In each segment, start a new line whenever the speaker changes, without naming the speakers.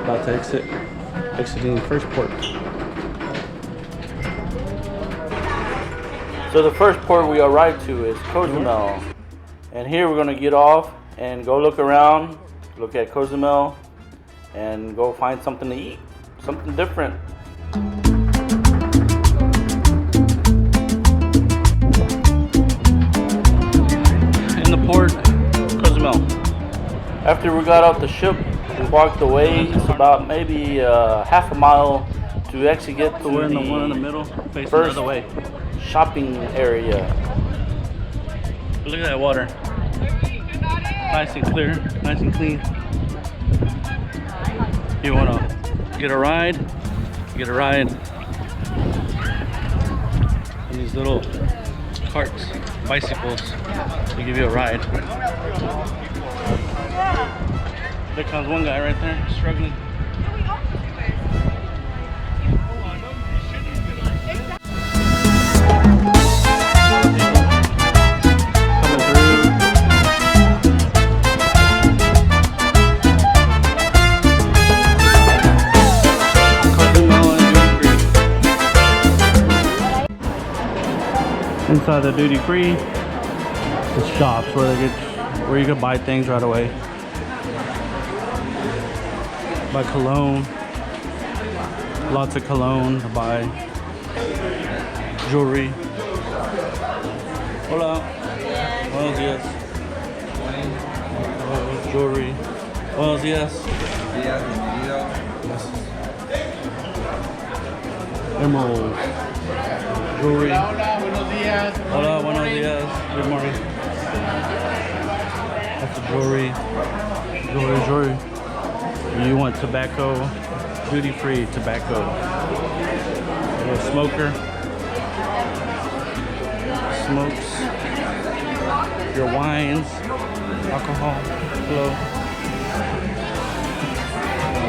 About to exiting first port. So the first port we arrived to is Cozumel. And here we're gonna get off and go look around, look at Cozumel, and go find something to eat, something different. In the port, Cozumel. After we got off the ship, we walked away. It's about maybe half a mile to actually get to
we're in the one in the middle, facing the other way.
Shopping area.
Look at that water. Nice and clear, nice and clean. You want to get a ride? Get a ride. And these little carts, bicycles, they give you a ride. There comes one guy right there, struggling. Inside the duty free, the shops where you can buy things right away. Buy cologne, lots of cologne to buy. Jewelry. Hola. Buenos días. Jewelry. Buenos días. Emerald. Jewelry. Hola, buenos días. Good morning. That's the jewelry. Jewelry. You want tobacco, duty-free tobacco. A little smoker. Smokes. Your wines, alcohol, flow.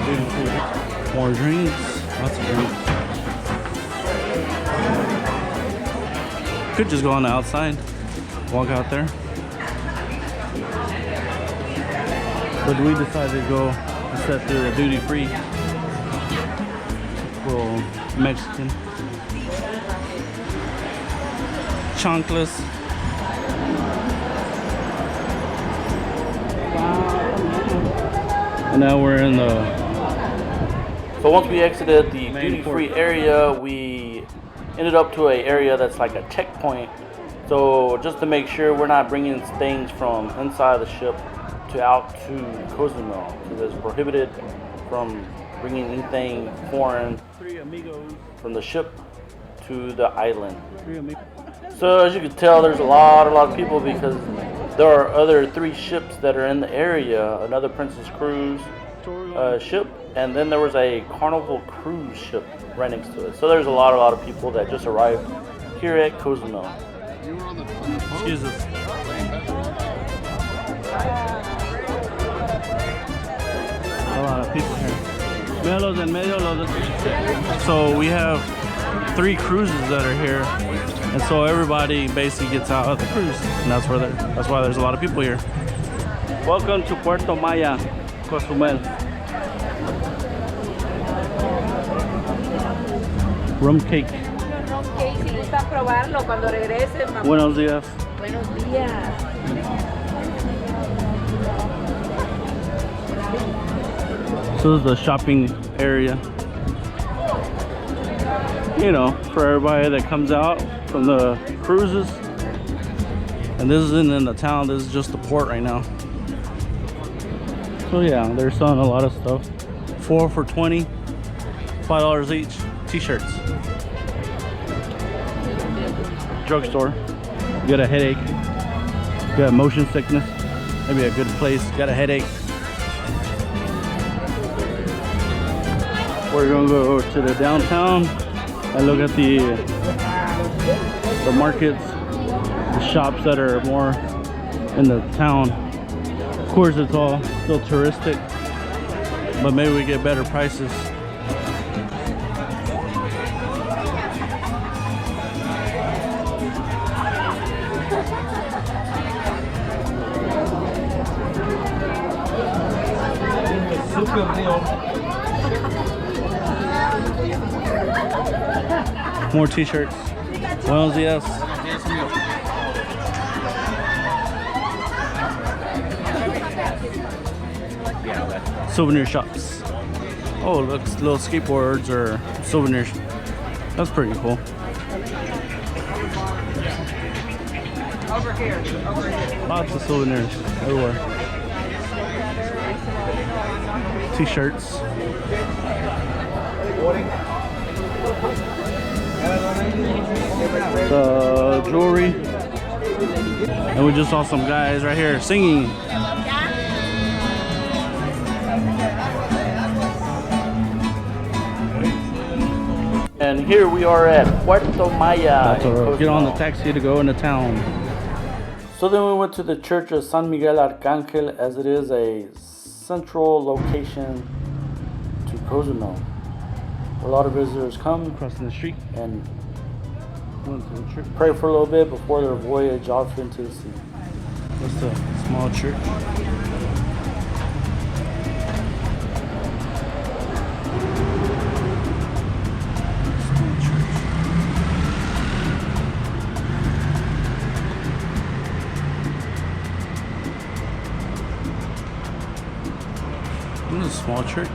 Duty-free. More drinks. Lots of drinks. Could just go on the outside, walk out there. But we decided to go instead through the duty free. Little Mexican. Chanclas. And now we're in the...
So once we exited the duty free area, we ended up to an area that's like a checkpoint. So just to make sure we're not bringing things from inside the ship to out to Cozumel, because it's prohibited from bringing anything foreign from the ship to the island. So as you can tell, there's a lot of people because there are other 3 ships that are in the area. Another Princess Cruise ship, and then there was a Carnival cruise ship right next to it. So there's a lot of people that just arrived here at Cozumel.
Excuse us. A lot of people here. So we have 3 cruises that are here, and so everybody basically gets out of the cruise, and that's why there's a lot of people here. Welcome to Puerto Maya, Cozumel. Rum cake.
Si gusta probarlo cuando regrese.
Buenos días.
Buenos días.
So this is the shopping area. You know, for everybody that comes out from the cruises. And this isn't in the town, this is just the port right now. So yeah, they're selling a lot of stuff. 4 for $20, $5 each. T-shirts. Drugstore. You got a headache. You got motion sickness. Maybe a good place. Got a headache. We're gonna go to the downtown and look at the markets, the shops that are more in the town. Of course, it's all still touristic, but maybe we get better prices. More t-shirts. Buenos dias. Souvenir shops. Oh, look, little skateboards or souvenirs. That's pretty cool.
Over here.
Lots of souvenirs everywhere. T-shirts. Jewelry. And we just saw some guys right here singing.
And here we are at Puerto Maya.
Get on the taxi to go into town.
So then we went to the church of San Miguel Archangel, as it is a central location to Cozumel. A lot of visitors come
Crossing the street.
and pray for a little bit before their voyage off into the sea.
That's a small church. This is a small church.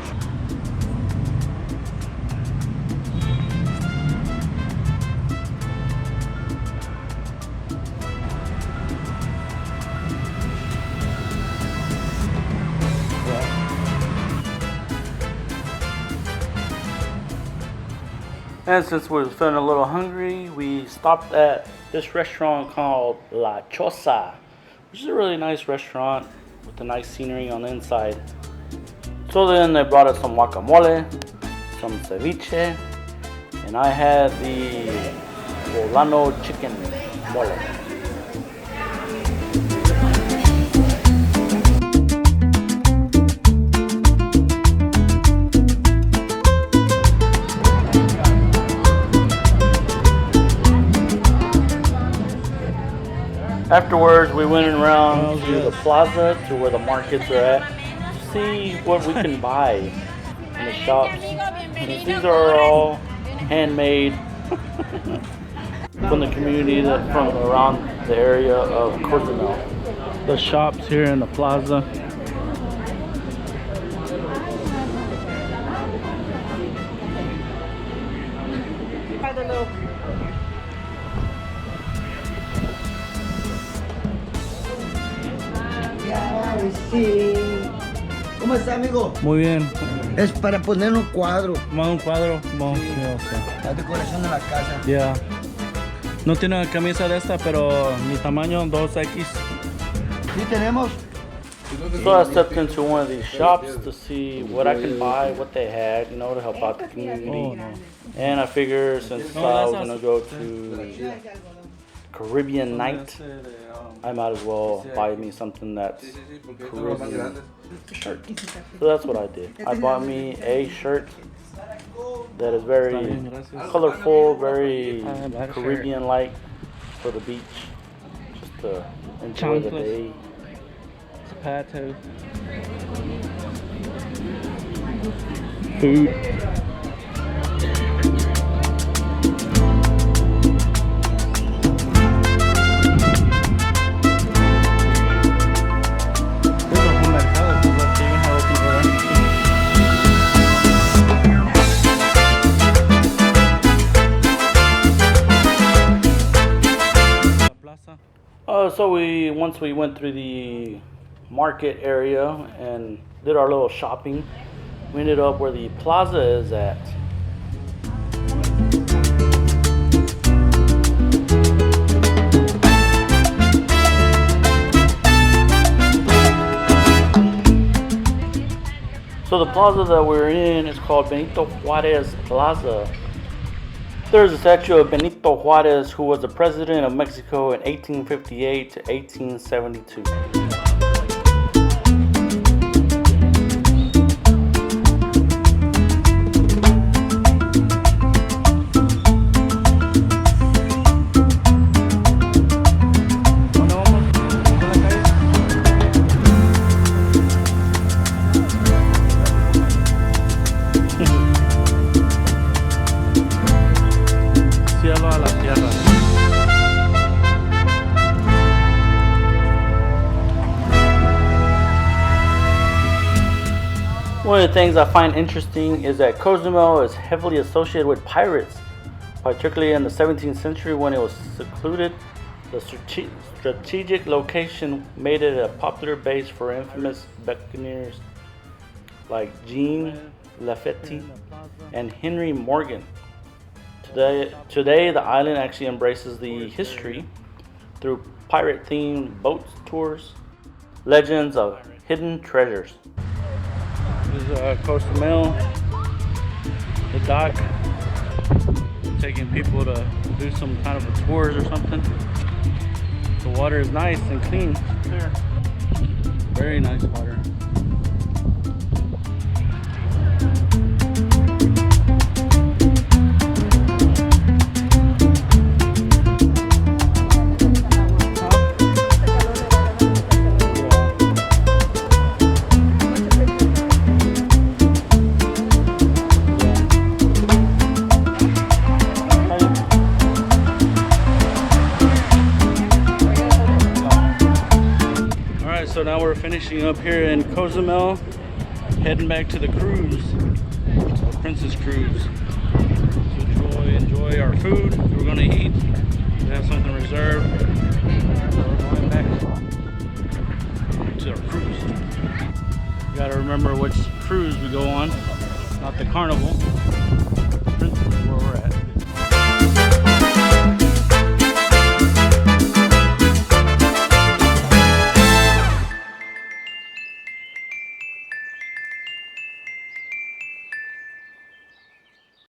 And since we were feeling a little hungry, we stopped at this restaurant called La Choza, which is a really nice restaurant with the nice scenery on the inside. So then they brought us some guacamole, some ceviche, and I had the Volano chicken mole. Afterwards, we went around to the plaza to where the markets are at to see what we can buy in the shops. Since these are all handmade from the community that from around the area of Cozumel.
The shops here in the plaza.
By the little
Ay, sí. ¿Cómo está, amigo?
Muy bien.
Es para poner un cuadro,
Más un cuadro. Bueno, sí, okay.
la decoración de la casa.
Yeah. No tiene una camisa de esta, pero mi tamaño 2X.
Sí tenemos.
So I stepped into one of these shops to see what I can buy, what they had, you know, to help out the community.
Oh, no.
And I figured since I was gonna go to Caribbean night, I might as well buy me something that's Caribbean shirt. So that's what I did. I bought me a shirt that is very colorful, very Caribbean-like for the beach, just to enjoy the day.
Pato. Food.
So once we went through the market area and did our little shopping, we ended up where the plaza is at. So the plaza that we're in is called Benito Juarez Plaza. There's a statue of Benito Juarez, who was the president of Mexico in 1858 to 1872. One of the things I find interesting is that Cozumel is heavily associated with pirates, particularly in the 17th century when it was secluded. The strategic location made it a popular base for infamous buccaneers like Jean Lafitte and Henry Morgan. Today, the island actually embraces the history through pirate-themed boat tours, legends of hidden treasures. This is Cozumel, the dock, taking people to do some kind of a tours or something. The water is nice and clean, clear. Very nice water. So now we're finishing up here in Cozumel, heading back to the cruise, the Princess Cruise. So enjoy our food. We're gonna eat. We have something reserved. So we're going back to our cruise. You gotta remember which cruise we go on, not the Carnival.